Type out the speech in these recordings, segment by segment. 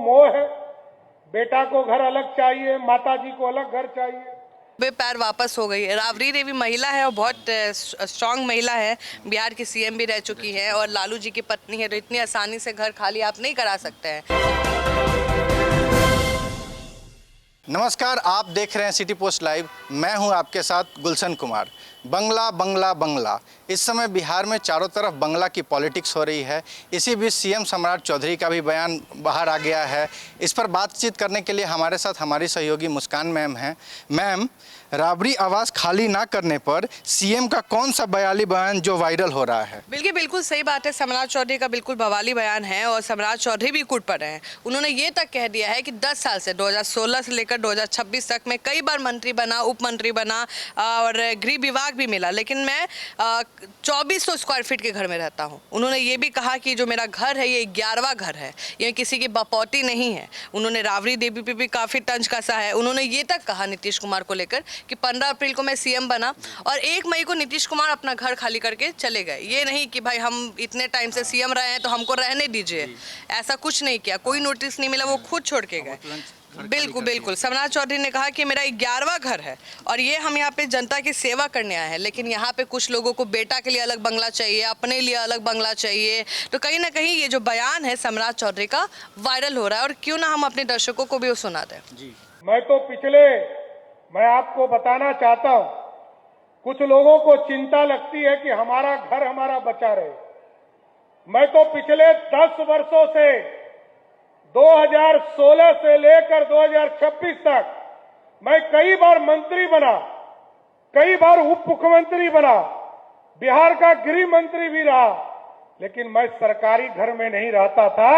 मोह है, बेटा को घर अलग चाहिए, माता जी को अलग घर चाहिए। वे पैर वापस हो गई है। राबड़ी देवी महिला है और बहुत स्ट्रांग महिला है, बिहार की सीएम भी रह चुकी है और लालू जी की पत्नी है, तो इतनी आसानी से घर खाली आप नहीं करा सकते हैं। नमस्कार, आप देख रहे हैं सिटी पोस्ट लाइव। मैं हूं आपके साथ गुलशन कुमार। बंगला बंगला बंगला, इस समय बिहार में चारों तरफ बंगला की पॉलिटिक्स हो रही है। इसी बीच सीएम सम्राट चौधरी का भी बयान बाहर आ गया है। इस पर बातचीत करने के लिए हमारे साथ हमारी सहयोगी मुस्कान मैम हैं। मैम, राबड़ी आवास खाली ना करने पर सीएम का कौन सा बयाली बयान जो वायरल हो रहा है? बिल्कुल सही बात है। सम्राट चौधरी का बिल्कुल बवाली बयान है और सम्राट चौधरी भी कूट पड़े हैं। उन्होंने ये तक कह दिया है कि 10 साल से 2016 से लेकर 2026 तक मैं कई बार मंत्री बना, उप मंत्री बना और गृह विभाग भी मिला, लेकिन मैं 2400 स्क्वायर फीट के घर में रहता हूँ। उन्होंने ये भी कहा कि जो मेरा घर है ये 11वां घर है, ये किसी की बपौती नहीं है। उन्होंने राबड़ी देवी पे भी काफ़ी तंज कसा है। उन्होंने ये तक कहा नीतीश कुमार को लेकर कि 15 अप्रैल को मैं सीएम बना और 1 मई को नीतीश कुमार अपना घर खाली करके चले गए। ये नहीं कि भाई हम इतने टाइम से सीएम रहे हैं तो हमको रहने दीजिए, ऐसा कुछ नहीं किया। कोई नोटिस नहीं मिला, वो खुद छोड़ के गए। बिल्कुल सम्राट चौधरी ने कहा कि मेरा 11वां घर है और ये हम यहाँ पे जनता की सेवा करने आए हैं, लेकिन यहाँ पे कुछ लोगों को बेटा के लिए अलग बंगला चाहिए, अपने लिए अलग बंगला चाहिए। तो कहीं ना कहीं ये जो बयान है सम्राट चौधरी का वायरल हो रहा है और क्यों ना हम अपने दर्शकों को भी वो सुना दें। मैं आपको बताना चाहता हूं, कुछ लोगों को चिंता लगती है कि हमारा घर हमारा बचा रहे। मैं तो पिछले 10 वर्षों से 2016 से लेकर 2026 तक मैं कई बार मंत्री बना, कई बार उप मुख्यमंत्री बना, बिहार का गृह मंत्री भी रहा, लेकिन मैं सरकारी घर में नहीं रहता था।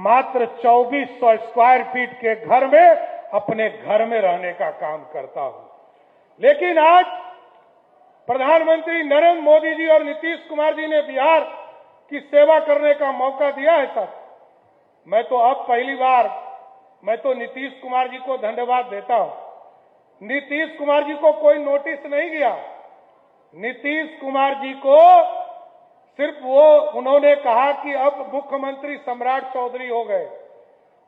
मात्र 2400 स्क्वायर फीट के घर में अपने घर में रहने का काम करता हूं। लेकिन आज प्रधानमंत्री नरेंद्र मोदी जी और नीतीश कुमार जी ने बिहार की सेवा करने का मौका दिया है। सर, मैं तो अब पहली बार मैं तो नीतीश कुमार जी को धन्यवाद देता हूं। नीतीश कुमार जी को कोई नोटिस नहीं गया। नीतीश कुमार जी को सिर्फ उन्होंने कहा कि अब मुख्यमंत्री सम्राट चौधरी हो गए।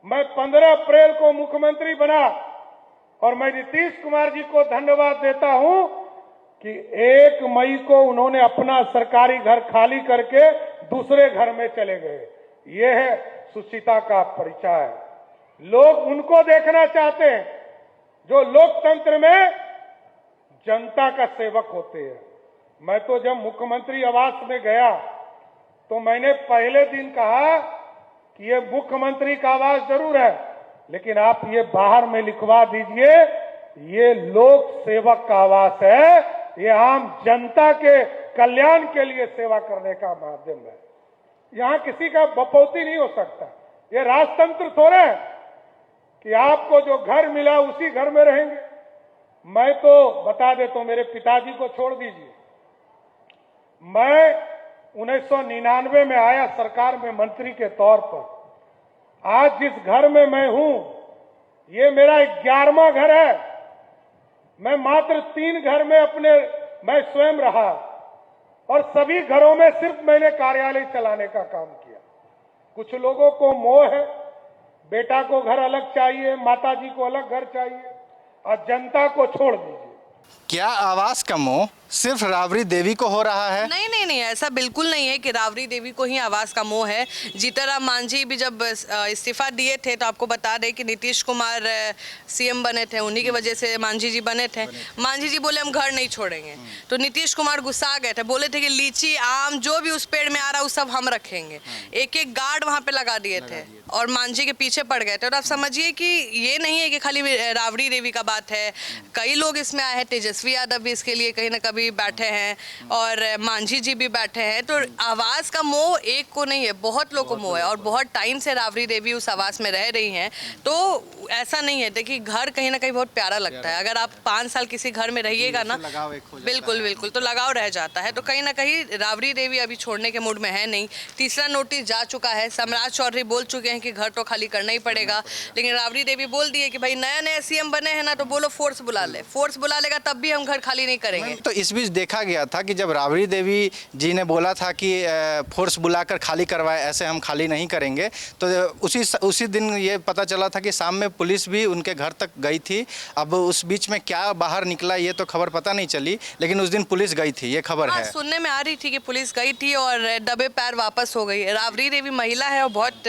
मैं 15 अप्रैल को मुख्यमंत्री बना और मैं नीतीश कुमार जी को धन्यवाद देता हूं कि 1 मई को उन्होंने अपना सरकारी घर खाली करके दूसरे घर में चले गए। ये है सुचिता का परिचय। लोग उनको देखना चाहते हैं जो लोकतंत्र में जनता का सेवक होते हैं। मैं तो जब मुख्यमंत्री आवास में गया तो मैंने पहले दिन कहा कि ये मुख्यमंत्री का आवास जरूर है, लेकिन आप ये बाहर में लिखवा दीजिए, ये लोक सेवक का आवास है, ये आम जनता के कल्याण के लिए सेवा करने का माध्यम है। यहां किसी का बपौती नहीं हो सकता। ये राजतंत्र थोड़ा है कि आपको जो घर मिला उसी घर में रहेंगे। मैं तो बता देता हूं, मेरे पिताजी को छोड़ दीजिए। मैं 1999 में आया सरकार में मंत्री के तौर पर। आज जिस घर में मैं हूं, ये मेरा 11वां घर है। मैं मात्र 3 घर में मैं स्वयं रहा और सभी घरों में सिर्फ मैंने कार्यालय चलाने का काम किया। कुछ लोगों को मोह है, बेटा को घर अलग चाहिए, माता जी को अलग घर चाहिए और जनता को छोड़ दीजिए। क्या आवास का मोह सिर्फ राबड़ी देवी को हो रहा है? नहीं, ऐसा बिल्कुल नहीं है कि राबड़ी देवी को ही आवास का मोह है। जीतनराम मांझी भी जब इस्तीफा दिए थे तो आपको बता दें कि नीतीश कुमार सीएम बने थे, उन्हीं की वजह से मांझी जी बने थे। मांझी जी बोले हम घर नहीं छोड़ेंगे, तो नीतीश कुमार गुस्सा गए थे, बोले थे कि लीची आम जो भी उस पेड़ में आ रहा है वो सब हम रखेंगे। एक गार्ड वहां पे लगा दिए थे और मांझी के पीछे पड़ गए थे। और आप समझिए कि ये नहीं है कि खाली राबड़ी देवी का बात है, कई लोग इसमें आए हैं। तेजस्वी यादव भी इसके लिए कहीं ना कभी बैठे हैं और मांझी जी भी बैठे हैं। तो आवास का मोह एक को नहीं है, बहुत लोग को मोह है और बहुत टाइम से राबड़ी देवी उस आवास में रह रही हैं। तो ऐसा नहीं है, देखिए घर कहीं ना कहीं बहुत प्यारा लगता है। अगर आप 5 साल किसी घर में रहिएगा ना, बिल्कुल तो लगाव रह जाता है। तो कहीं ना कहीं राबड़ी देवी अभी छोड़ने के मूड में है नहीं। तीसरा नोटिस जा चुका है। सम्राट चौधरी बोल चुके हैं कि घर तो खाली करना ही पड़ेगा, लेकिन राबड़ी देवी बोल दिए कि भाई नया सीएम बने हैं ना, तो बोलो फोर्स बुला ले, फोर्स बुला लेगा तब भी हम घर खाली नहीं करेंगे। तो इस बीच देखा गया था कि जब राबड़ी देवी जी ने बोला था कि फोर्स बुलाकर खाली करवाए, ऐसे हम खाली नहीं करेंगे, तो उसी दिन ये पता चला था कि शाम में पुलिस भी उनके घर तक गई थी। अब उस बीच में क्या बाहर निकला ये तो खबर पता नहीं चली, लेकिन उस दिन पुलिस गई थी, ये खबर है। सुनने में आ रही थी कि पुलिस गई थी और दबे पैर वापस हो गई। राबड़ी देवी महिला है और बहुत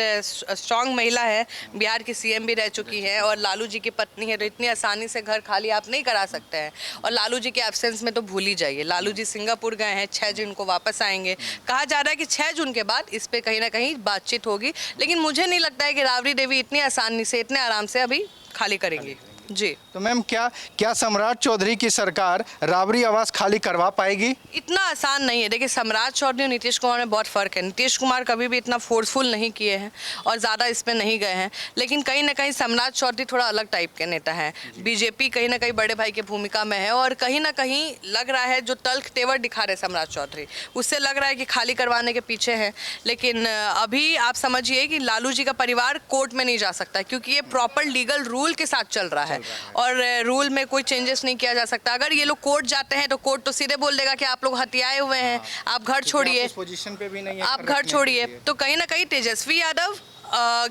स्ट्रांग महिला है, बिहार की सीएम भी रह चुकी है और लालू जी की पत्नी है, तो इतनी आसानी से घर खाली आप नहीं करा सकते हैं। और लालू जी के एब्सेंस में तो भूल ही जाइए, लालू जी सिंगापुर गए हैं, 6 जून को वापस आएंगे। कहा जा रहा है कि 6 जून के बाद इस पे कहीं ना कहीं बातचीत होगी, लेकिन मुझे नहीं लगता है कि राबड़ी देवी इतनी आसानी से, इतने आराम से अभी खाली करेंगी। जी तो मैम क्या सम्राट चौधरी की सरकार राबड़ी आवास खाली करवा पाएगी? इतना आसान नहीं है। देखिए, सम्राट चौधरी और नीतीश कुमार में बहुत फ़र्क है। नीतीश कुमार कभी भी इतना फोर्सफुल नहीं किए हैं और ज़्यादा इसमें नहीं गए हैं, लेकिन कहीं ना कहीं सम्राट चौधरी थोड़ा अलग टाइप के नेता हैं। बीजेपी कहीं ना कहीं बड़े भाई की भूमिका में है और कहीं ना कहीं लग रहा है जो तल्ख तेवर दिखा रहे सम्राट चौधरी, उससे लग रहा है कि खाली करवाने के पीछे है। लेकिन अभी आप समझिए कि लालू जी का परिवार कोर्ट में नहीं जा सकता, क्योंकि ये प्रॉपर लीगल रूल के साथ चल रहा है और रूल में कोई चेंजेस नहीं किया जा सकता। अगर ये लोग कोर्ट जाते हैं तो कोर्ट तो सीधे बोल देगा कि आप लोग हत्याए हुए हैं, आप घर छोड़िए, पोजीशन पे भी नहीं है, आप घर छोड़िए। तो कहीं ना कहीं तेजस्वी यादव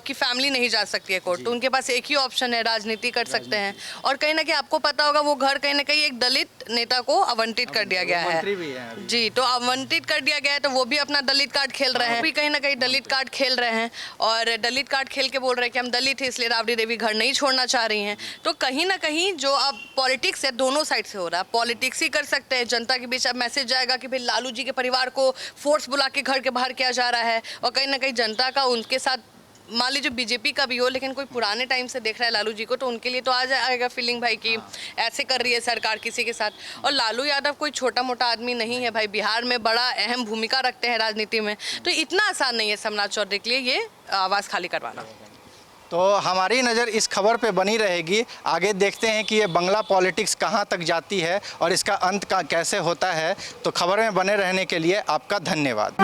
की फैमिली नहीं जा सकती है कोर्ट, तो उनके पास एक ही ऑप्शन है, राजनीति कर सकते हैं। और कहीं ना कहीं आपको पता होगा वो घर कहीं ना कहीं एक दलित नेता को आवंटित कर दिया गया है। जी, तो आवंटित कर दिया गया है, तो वो भी अपना दलित कार्ड खेल रहे हैं, भी कहीं ना कहीं दलित कार्ड खेल रहे हैं और दलित कार्ड खेल के बोल रहे हैं कि हम दलित हैं इसलिए राबड़ी देवी घर नहीं छोड़ना चाह रही हैं। तो कहीं ना कहीं जो अब पॉलिटिक्स है दोनों साइड से हो रहा है। पॉलिटिक्स ही कर सकते हैं, जनता के बीच अब मैसेज जाएगा कि भाई लालू जी के परिवार को फोर्स बुला के घर के बाहर किया जा रहा है, और कहीं ना कहीं जनता का उनके साथ, मान लीजिए बीजेपी का भी हो, लेकिन कोई पुराने टाइम से देख रहा है लालू जी को, तो उनके लिए तो आ जाएगा फीलिंग भाई कि ऐसे कर रही है सरकार किसी के साथ। और लालू यादव कोई छोटा मोटा आदमी नहीं है भाई, बिहार में बड़ा अहम भूमिका रखते हैं राजनीति में, तो इतना आसान नहीं है सम्राट चौधरी के लिए ये आवाज़ खाली करवाना। तो हमारी नज़र इस खबर पे बनी रहेगी। आगे देखते हैं कि ये बंगला पॉलिटिक्स कहाँ तक जाती है और इसका अंत का कैसे होता है। तो खबर में बने रहने के लिए आपका धन्यवाद।